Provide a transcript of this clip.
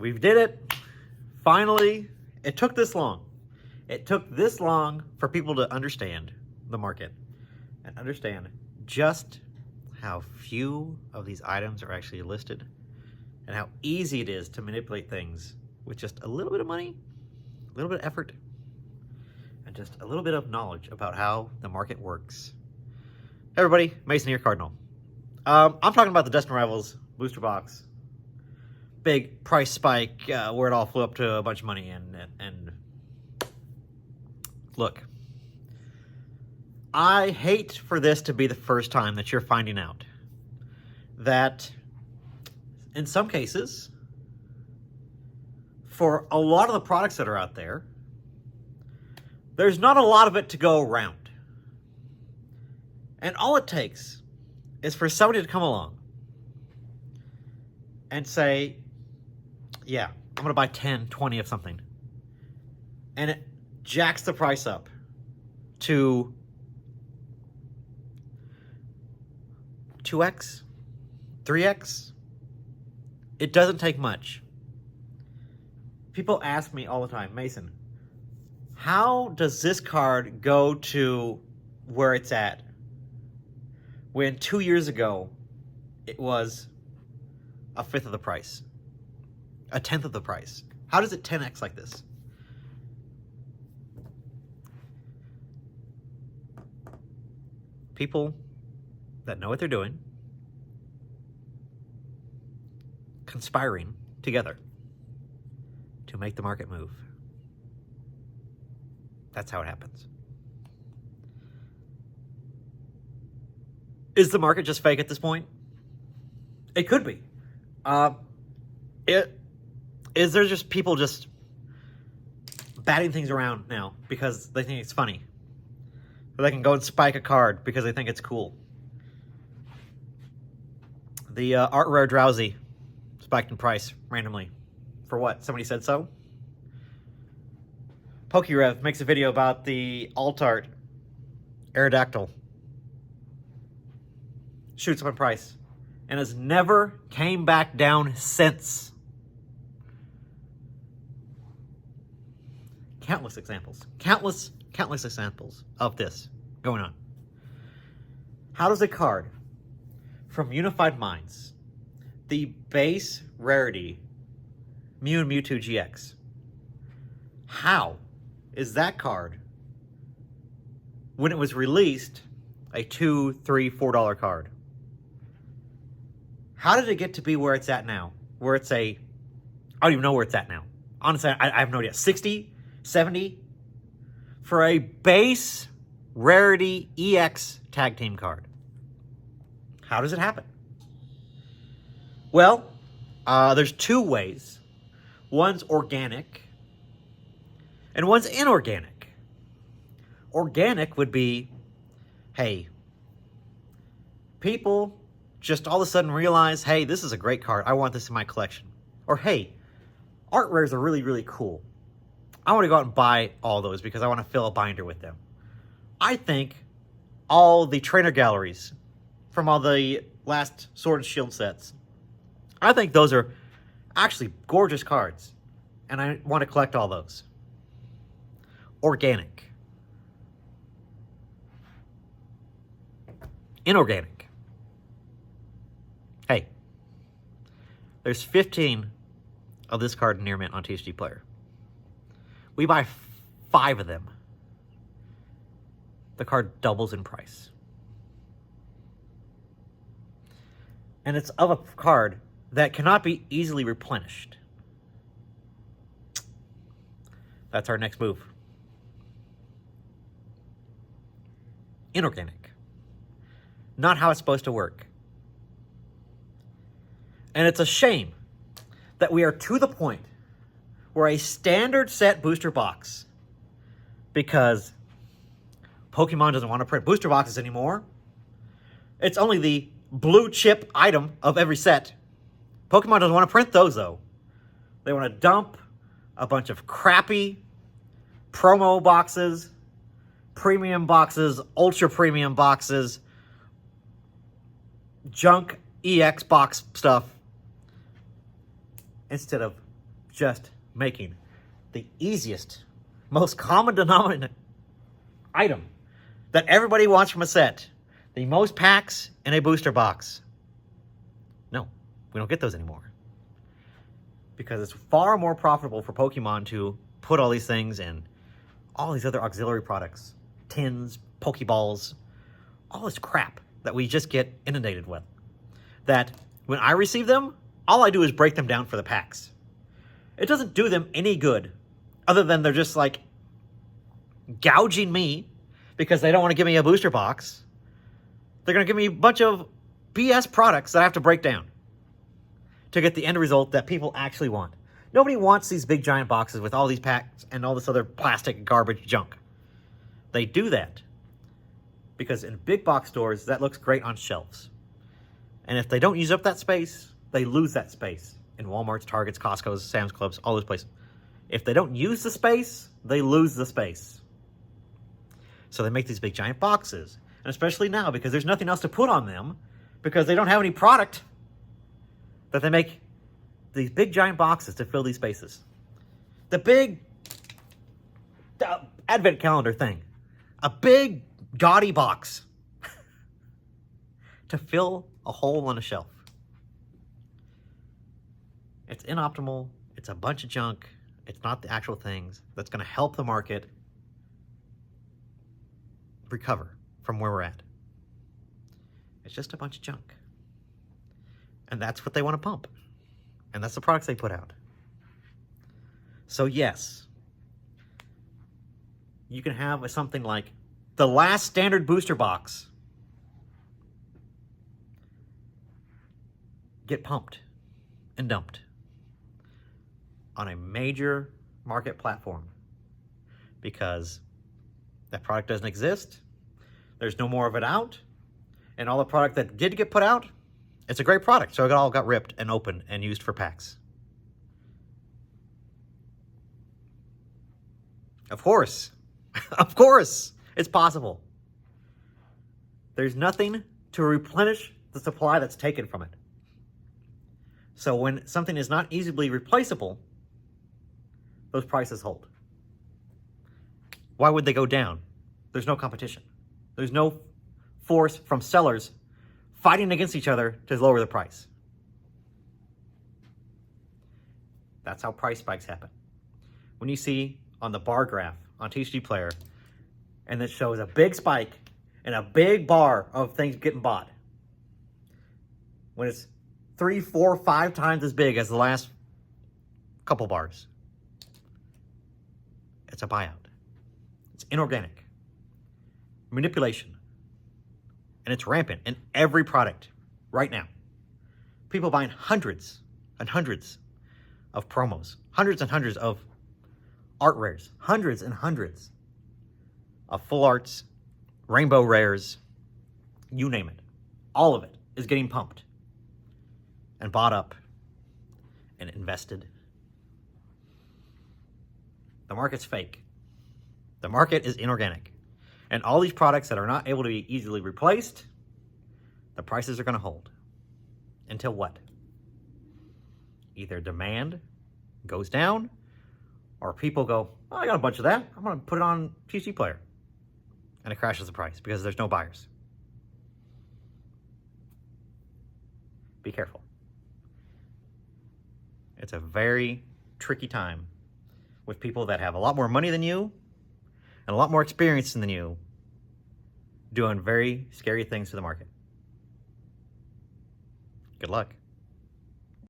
We did it. Finally, it took this long. It took this long for people to understand the market and understand just how few of these items are actually listed and how easy it is to manipulate things with just a little bit of money, a little bit of effort, and just a little bit of knowledge about how the market works. Hey everybody, Mason here, Cardinal. I'm talking about the Dustin Rivals booster box. Big price spike where it all flew up to a bunch of money. And look, I hate for this to be the first time that you're finding out that in some cases, for a lot of the products that are out there, there's not a lot of it to go around. And all it takes is for somebody to come along and say, yeah, I'm going to buy 10, 20 of something. And it jacks the price up to 2x, 3x. It doesn't take much. People ask me all the time, Mason, how does this card go to where it's at when 2 years ago it was a fifth of the price, a tenth of the price? How does it 10x like this? People that know what they're doing, conspiring together to make the market move. That's how it happens. Is the market just fake at this point? It could be. Is there just people just batting things around now because they think it's funny? Or they can go and spike a card because they think it's cool. The Art Rare Drowsy spiked in price randomly. For what? Somebody said so? PokeRev makes a video about the Alt-Art Aerodactyl. Shoots up in price. And has never came back down since. Countless examples. Countless examples of this going on. How does a card from Unified Minds, the base rarity Mew and Mewtwo GX, how is that card, when it was released, a $2, $3, $4 card? How did it get to be where it's at now? Where it's a, I don't even know where it's at now. Honestly, I have no idea. 60, 70 for a base rarity EX tag team card. How does it happen? Well, there's two ways. One's organic and one's inorganic. Organic would be, hey, people just all of a sudden realize, hey, this is a great card. I want this in my collection. Or, hey, art rares are really, really cool. I want to go out and buy all those because I want to fill a binder with them. I think all the trainer galleries from all the last Sword and Shield sets, I think those are actually gorgeous cards. And I want to collect all those. Organic. Inorganic. Hey, there's 15 of this card near mint on TCGPlayer. We buy 5 of them. The card doubles in price. And it's of a card that cannot be easily replenished. That's our next move. Inorganic. Not how it's supposed to work. And it's a shame that we are to the point where a standard set booster box, because Pokemon doesn't want to print booster boxes anymore. It's only the blue chip item of every set. Pokemon doesn't want to print those, though. They want to dump a bunch of crappy promo boxes, premium boxes, ultra premium boxes, junk EX box stuff, instead of just making the easiest, most common denominator item that everybody wants from a set. The most packs in a booster box. No, we don't get those anymore. Because it's far more profitable for Pokemon to put all these things in all these other auxiliary products. Tins, Pokeballs, all this crap that we just get inundated with. That when I receive them, all I do is break them down for the packs. It doesn't do them any good, other than they're just like gouging me because they don't want to give me a booster box. They're going to give me a bunch of BS products that I have to break down to get the end result that people actually want. Nobody wants these big giant boxes with all these packs and all this other plastic garbage junk. They do that because in big box stores, that looks great on shelves. And if they don't use up that space, they lose that space in Walmart's, Targets, Costco's, Sam's Clubs, all those places. If they don't use the space, they lose the space. So they make these big giant boxes. And especially now, because there's nothing else to put on them, because they don't have any product, that they make these big giant boxes to fill these spaces. The big advent calendar thing. A big gaudy box to fill a hole on a shelf. It's inoptimal. It's a bunch of junk. It's not the actual things that's going to help the market recover from where we're at. It's just a bunch of junk. And that's what they want to pump. And that's the products they put out. So yes, you can have something like the last standard booster box get pumped and dumped on a major market platform because that product doesn't exist. There's no more of it out. And all the product that did get put out, it's a great product. So it all got ripped and opened and used for packs. Of course. Of course. It's possible. There's nothing to replenish the supply that's taken from it. So when something is not easily replaceable, those prices hold. Why would they go down? There's no competition. There's no force from sellers fighting against each other to lower the price. That's how price spikes happen. When you see on the bar graph on TCGPlayer, and it shows a big spike and a big bar of things getting bought, when it's 3, 4, 5 times as big as the last couple bars, it's a buyout. It's inorganic. Manipulation. And it's rampant in every product right now. People buying hundreds and hundreds of promos, hundreds and hundreds of art rares, hundreds and hundreds of full arts, rainbow rares, you name it. All of it is getting pumped and bought up and invested. The market's fake. The market is inorganic. And all these products that are not able to be easily replaced, the prices are going to hold. Until what? Either demand goes down, or people go, oh, I got a bunch of that. I'm going to put it on TCGPlayer. And it crashes the price because there's no buyers. Be careful. It's a very tricky time with people that have a lot more money than you and a lot more experience than you doing very scary things to the market. Good luck.